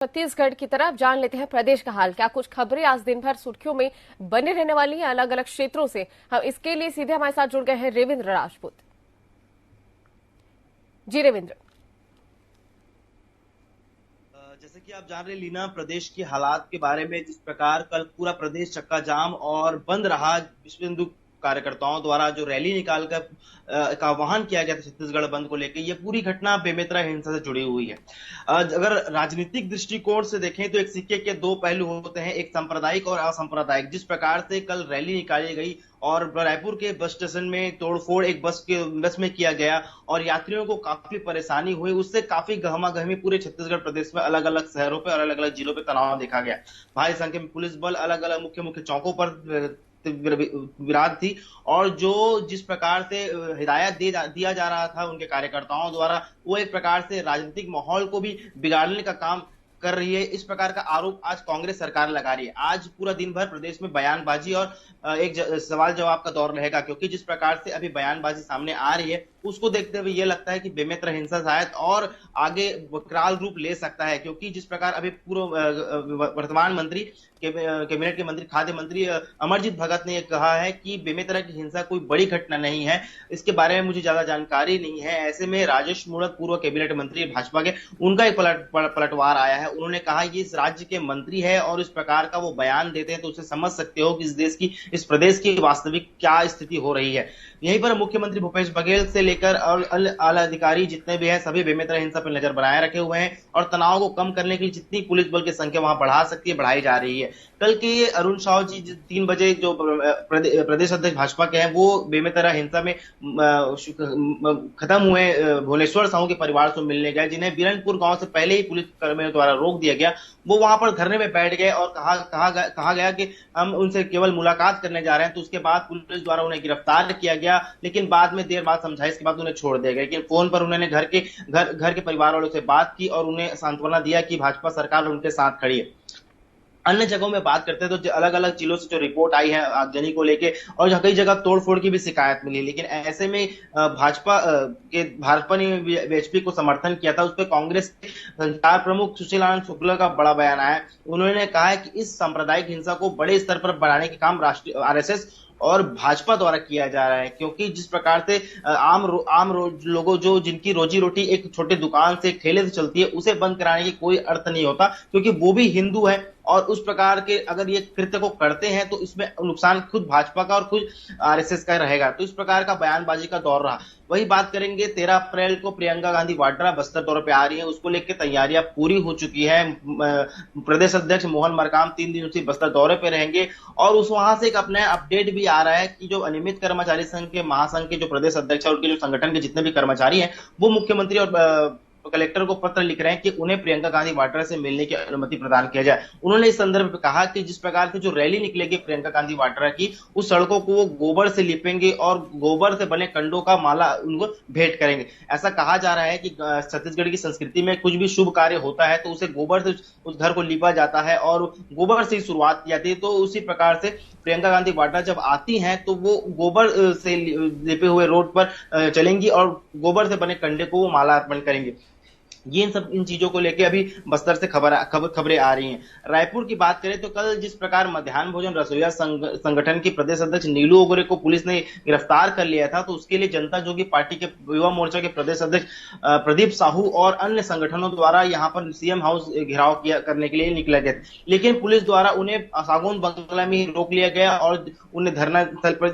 छत्तीसगढ़ की तरफ जान लेते हैं प्रदेश का हाल। क्या कुछ खबरें आज दिन भर सुर्खियों में बने रहने वाली हैं अलग अलग क्षेत्रों से। हम इसके लिए सीधे हमारे साथ जुड़ गए हैं रेवेंद्र राजपूत। जी रेवेंद्र। जैसे कि आप जान रहे लीना, प्रदेश के हालात के बारे में, जिस प्रकार कल पूरा प्रदेश चक्का जाम और बंद रहा। विश्व हिंदू कार्यकर्ताओं द्वारा जो रैली निकालकर का आह्वान किया गया था छत्तीसगढ़ बंद को लेकर, यह पूरी घटना बेमेतरा हिंसा से जुड़ी हुई है। अगर राजनीतिक दृष्टिकोण से देखें तो एक सिक्के के दो पहलू होते हैं, एक सांप्रदायिक और असांप्रदायिक। जिस प्रकार से कल रैली निकाली गई और रायपुर के बस स्टेशन में तोड़फोड़ एक बस में किया गया और यात्रियों को काफी परेशानी हुई, उससे काफी गहमा-गहमी पूरे छत्तीसगढ़ प्रदेश में अलग अलग शहरों पर और अलग अलग जिलों पर तनाव देखा गया। भारी संख्या में पुलिस बल अलग अलग मुख्य मुख्य चौकों पर विराट थी और जिस प्रकार से हिदायत दिया जा रहा था उनके कार्यकर्ताओं द्वारा, वो एक प्रकार से राजनीतिक माहौल को भी बिगाड़ने का काम कर रही है। इस प्रकार का आरोप आज कांग्रेस सरकार लगा रही है। आज पूरा दिन भर प्रदेश में बयानबाजी और एक सवाल जवाब का दौर रहेगा, क्योंकि जिस प्रकार से अभी बयानबाजी सामने आ रही है उसको देखते हुए ये लगता है कि बेमेतरा हिंसा शायद और आगे विकराल रूप ले सकता है। क्योंकि जिस प्रकार अभी पूर्व वर्तमान मंत्री कैबिनेट के मंत्री खाद्य मंत्री अमरजीत भगत ने कहा है कि बेमेतरा की हिंसा कोई बड़ी घटना नहीं है, इसके बारे में मुझे ज्यादा जानकारी नहीं है। ऐसे में राजेश मूणत पूर्व कैबिनेट मंत्री भाजपा के, उनका एक पलटवार आया है। उन्होंने कहा कि इस राज्य के मंत्री है और इस प्रकार का वो बयान देते हैं तो उसे समझ सकते हो कि इस प्रदेश की वास्तविक क्या स्थिति हो रही है। यहीं पर मुख्यमंत्री भूपेश बघेल से लेकर और आला अधिकारी जितने भी हैं सभी बेमेतरा हिंसा पर नजर बनाए रखे हुए हैं और तनाव को कम करने के लिए जितनी पुलिस बल की संख्या वहां बढ़ा सकती है बढ़ाई जा रही है। कल के अरुण साव जी 3 बजे जो प्रदेश अध्यक्ष भाजपा के हैं, वो बेमेतरा हिंसा में खत्म हुए भुवनेश्वर साहू के परिवार से मिलने गए, जिन्हें बीरनपुर गांव से पहले ही पुलिस कर्मियों द्वारा रोक दिया गया। वो वहां पर धरने में बैठ गए और कहा गया कि हम उनसे केवल मुलाकात करने जा रहे हैं। तो उसके बाद पुलिस द्वारा उन्हें गिरफ्तार किया गया, लेकिन बाद में देर बाद समझाइश के बाद उन्हें छोड़ दिया गया। लेकिन फोन पर उन्होंने घर के परिवार वालों से बात की और उन्हें सांत्वना दिया कि भाजपा सरकार उनके साथ खड़ी है। अन्य जगहों में बात करते हैं तो अलग अलग जिलों से जो रिपोर्ट आई है आगजनी को लेके और कई जगह तोड़फोड़ की भी शिकायत मिली, लेकिन ऐसे में भाजपा ने बीएचपी को समर्थन किया था। उस पर कांग्रेस के संचार प्रमुख सुशील आनंद शुक्ला का बड़ा बयान आया। उन्होंने कहा है कि इस सांप्रदायिक हिंसा को बड़े स्तर पर बढ़ाने के काम राष्ट्रीय आरएसएस और भाजपा द्वारा किया जा रहा है। क्योंकि जिस प्रकार से आम लोगों जिनकी रोजी रोटी एक छोटे दुकान से एक ठेले से चलती है, उसे बंद कराने की कोई अर्थ नहीं होता, क्योंकि वो भी हिंदू है और उस प्रकार के अगर ये कृत्य को करते हैं तो इसमें नुकसान खुद भाजपा का और खुद आरएसएस का रहेगा। तो इस प्रकार का बयानबाजी का दौर रहा। वही बात करेंगे 13 अप्रैल को प्रियंका गांधी वाड्रा बस्तर दौरे पे आ रही है, उसको लेकर तैयारियां पूरी हो चुकी है। प्रदेश अध्यक्ष मोहन मरकाम 3 दिनों से बस्तर दौरे पे रहेंगे और वहां से एक अपना अपडेट भी आ रहा है कि जो अनियमित कर्मचारी संघ के महासंघ के जो प्रदेश अध्यक्ष है, उनके जो संगठन के जितने भी कर्मचारी हैं, वो मुख्यमंत्री और कलेक्टर को पत्र लिख रहे हैं कि उन्हें प्रियंका गांधी वाड्रा से मिलने की अनुमति प्रदान किया जाए। उन्होंने इस संदर्भ में कहा कि जिस प्रकार से जो रैली निकलेगी प्रियंका गांधी वाड्रा की, उस सड़कों को वो गोबर से लिपेंगे और गोबर से बने कंडों का माला उनको भेंट करेंगे। ऐसा कहा जा रहा है कि छत्तीसगढ़ की संस्कृति में कुछ भी शुभ कार्य होता है तो उसे गोबर से उस घर को लिपा जाता है और गोबर से ही शुरुआत की जाती है। तो उसी प्रकार से प्रियंका गांधी वाड्रा जब आती हैं तो वो गोबर से लिपे हुए रोड पर चलेंगी और गोबर से बने कंडे को वो माला अर्पण करेंगे। ये इन चीजों को लेकर अभी बस्तर से खबरें आ रही हैं। रायपुर की बात करें तो कल जिस प्रकार मध्याह्न भोजन रसोईया संगठन की प्रदेश अध्यक्ष नीलू ओगरे को पुलिस ने गिरफ्तार कर लिया था, तो उसके लिए जनता जोगी पार्टी के युवा मोर्चा के प्रदेश अध्यक्ष प्रदीप साहू और अन्य संगठनों द्वारा यहां पर सीएम हाउस घेराव करने के लिए निकला गया, लेकिन पुलिस द्वारा उन्हें सागौन बंगला में रोक लिया गया और उन्हें धरना स्थल पर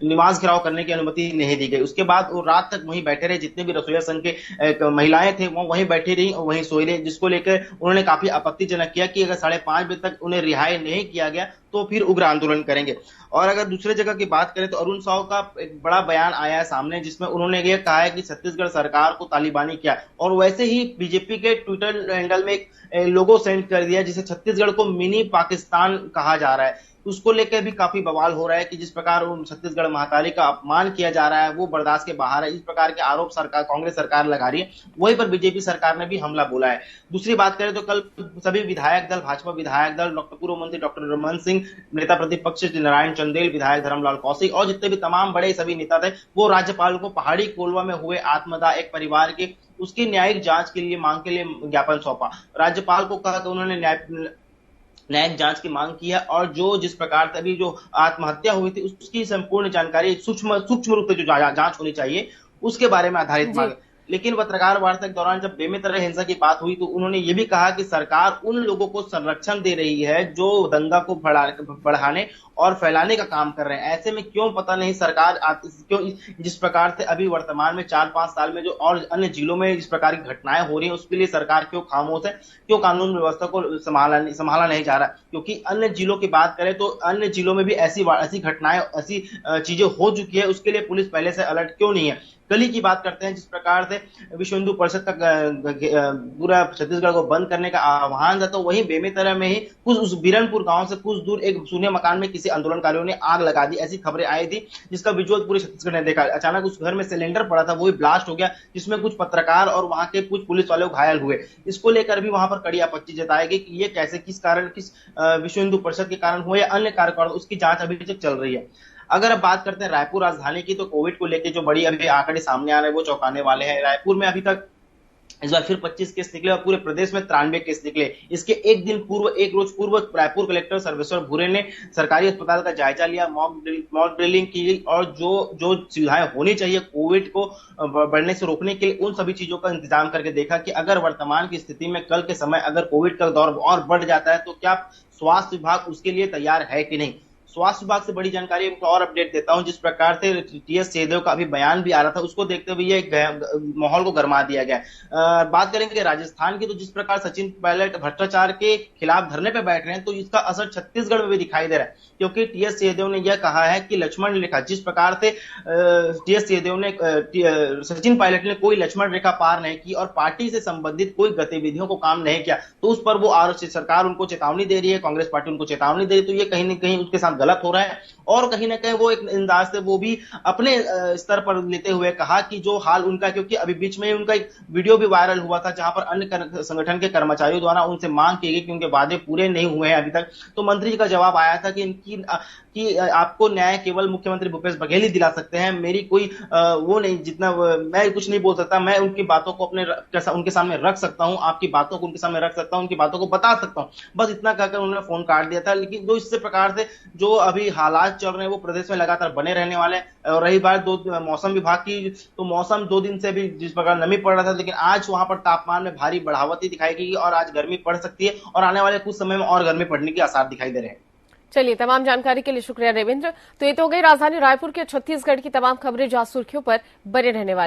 निवास घेराव करने की अनुमति नहीं दी गई। उसके बाद वो रात तक वहीं बैठे रहे। जितने भी रसोईया संघ के महिलाएं थे वो वहीं बैठी रही और वहीं सोई रही, जिसको लेकर उन्होंने काफी आपत्तिजनक किया कि अगर 5:30 बजे तक उन्हें रिहाई नहीं किया गया तो फिर उग्र आंदोलन करेंगे। और अगर दूसरे जगह की बात करें तो अरुण साव का एक बड़ा बयान आया है सामने, जिसमें उन्होंने यह कहा है कि छत्तीसगढ़ सरकार को तालिबानी किया और वैसे ही बीजेपी के ट्विटर हैंडल में एक लोगो सेंड कर दिया जिसे छत्तीसगढ़ को मिनी पाकिस्तान कहा जा रहा है। उसको लेकर भी काफी बवाल हो रहा है कि जिस प्रकार छत्तीसगढ़ महाकाली का अपमान किया जा रहा है वो बर्दाश्त के बाहर है। इस प्रकार के आरोप कांग्रेस सरकार लगा रही है, वहीं पर बीजेपी सरकार ने भी हमला बोला है। दूसरी बात करें तो कल सभी विधायक दल, भाजपा विधायक दल, पूर्व मंत्री डॉक्टर रमन सिंह सिंह, नेता प्रतिपक्ष नारायण चंदेल, विधायक धर्मलाल कौशिक और जितने भी तमाम बड़े सभी नेता थे, वो राज्यपाल को पहाड़ी कोल्वा में हुए आत्मदाह एक परिवार के उसकी न्यायिक जांच के लिए मांग के लिए ज्ञापन सौंपा। राज्यपाल को कहा कि उन्होंने न्यायिक जांच की मांग की है और जिस प्रकार से अभी जो आत्महत्या हुई थी उसकी संपूर्ण जानकारी सूक्ष्म रूप से जो जांच होनी चाहिए उसके बारे में आधारित मांग। लेकिन पत्रकार वार्ता के दौरान जब बेमेतरह हिंसा की बात हुई तो उन्होंने ये भी कहा कि सरकार उन लोगों को संरक्षण दे रही है जो दंगा को बढ़ाने और फैलाने का काम कर रहे हैं। ऐसे में क्यों पता नहीं सरकार क्यों जिस प्रकार से अभी वर्तमान में 4-5 साल में जो और अन्य जिलों में इस प्रकार की घटनाएं हो रही हैं उसके लिए सरकार क्यों खामोश है, क्यों कानून व्यवस्था को संभाला नहीं जा रहा। क्योंकि अन्य जिलों की बात करें तो अन्य जिलों में भी ऐसी घटनाएं ऐसी चीजें हो चुकी है, उसके लिए पुलिस पहले से अलर्ट क्यों नहीं है। कल ही की बात करते हैं जिस प्रकार से विश्व हिंदू परिषद का पूरा छत्तीसगढ़ को बंद करने का आह्वान था, तो वहीं बेमेतरह में ही कुछ उस बीरनपुर गांव से कुछ दूर एक शून्य मकान में किसी आंदोलनकारियों ने आग लगा दी। ऐसी खबरें आई थी जिसका विजुअल पूरे छत्तीसगढ़ ने देखा। अचानक उस घर में सिलेंडर पड़ा था, वो भी ब्लास्ट हो गया जिसमें कुछ पत्रकार और वहां के कुछ पुलिस वाले घायल हुए। इसको लेकर भी वहां पर कड़ी आपत्ति जताई गई कि ये कैसे किस विश्व हिंदू परिषद के कारण हुआ या अन्य कारण, उसकी जांच अभी तक चल रही है। अगर अब बात करते हैं रायपुर राजधानी की तो कोविड को लेकर जो बड़ी अभी आंकड़े सामने आ रहे हैं वो चौंकाने वाले हैं। रायपुर में अभी तक इस बार फिर 25 केस निकले और पूरे प्रदेश में 93 केस निकले। इसके एक रोज पूर्व रायपुर कलेक्टर सर्वेश्वर भूरे ने सरकारी अस्पताल का जायजा लिया, मॉक ड्रिलिंग की और जो सुविधाएं होनी चाहिए कोविड को बढ़ने से रोकने के लिए उन सभी चीजों का इंतजाम करके देखा कि अगर वर्तमान की स्थिति में कल के समय अगर कोविड का दौर और बढ़ जाता है तो क्या स्वास्थ्य विभाग उसके लिए तैयार है कि नहीं। स्वास्थ्य विभाग से बड़ी जानकारी और अपडेट देता हूं। जिस प्रकार से टीएस सिंहदेव का अभी बयान भी आ रहा था उसको देखते हुए ये माहौल को गरमा दिया गया। बात करेंगे राजस्थान की तो जिस प्रकार सचिन पायलट भ्रष्टाचार के खिलाफ धरने पर बैठ रहे हैं तो इसका असर छत्तीसगढ़ में भी दिखाई दे रहा है, क्योंकि टीएस सिंहदेव ने यह कहा है कि लक्ष्मण रेखा जिस प्रकार से टीएस सिंहदेव ने सचिन पायलट ने कोई लक्ष्मण रेखा पार नहीं की और पार्टी से संबंधित कोई गतिविधियों को काम नहीं किया तो उस पर वो सरकार उनको चेतावनी दे रही है, कांग्रेस पार्टी उनको चेतावनी दे रही है। तो ये कहीं ना कहीं उसके साथ गलत हो रहा है और कहीं ना कहीं वो एक अंदाज से वो भी अपने स्तर पर लेते हुए कहा कि जो हाल उनका, क्योंकि अभी बीच में उनका एक वीडियो भी वायरल हुआ था जहां पर अन्य संगठन के कर्मचारियों द्वारा उनसे मांग की गई कि उनके वादे पूरे नहीं हुए हैं अभी तक। तो मंत्री जी का जवाब आया था कि आपको न्याय केवल मुख्यमंत्री भूपेश बघेल ही दिला सकते हैं, मेरी कोई वो नहीं, जितना मैं कुछ नहीं बोल सकता, मैं उनकी बातों को उनके सामने रख सकता हूं, आपकी बातों को उनके सामने रख सकता हूं, उनकी बातों को बता सकता हूं, बस इतना कहकर उन्होंने फोन काट दिया था। लेकिन जो इससे प्रकार से जो अभी हालात चल रहे हैं वो प्रदेश में लगातार बने रहने वाले हैं। और रही बात मौसम विभाग की तो मौसम 2 दिन से भी जिस प्रकार नमी पड़ रहा था लेकिन आज वहां पर तापमान में भारी बढ़ावती दिखाई गई और आज गर्मी पड़ सकती है और आने वाले कुछ समय में और गर्मी पड़ने के आसार दिखाई दे रहे हैं। चलिए, तमाम जानकारी के लिए शुक्रिया देवेंद्र। तो ये तो हो गई राजधानी रायपुर के छत्तीसगढ़ की तमाम खबरें जो आज सुर्खियों पर बने रहने वाली।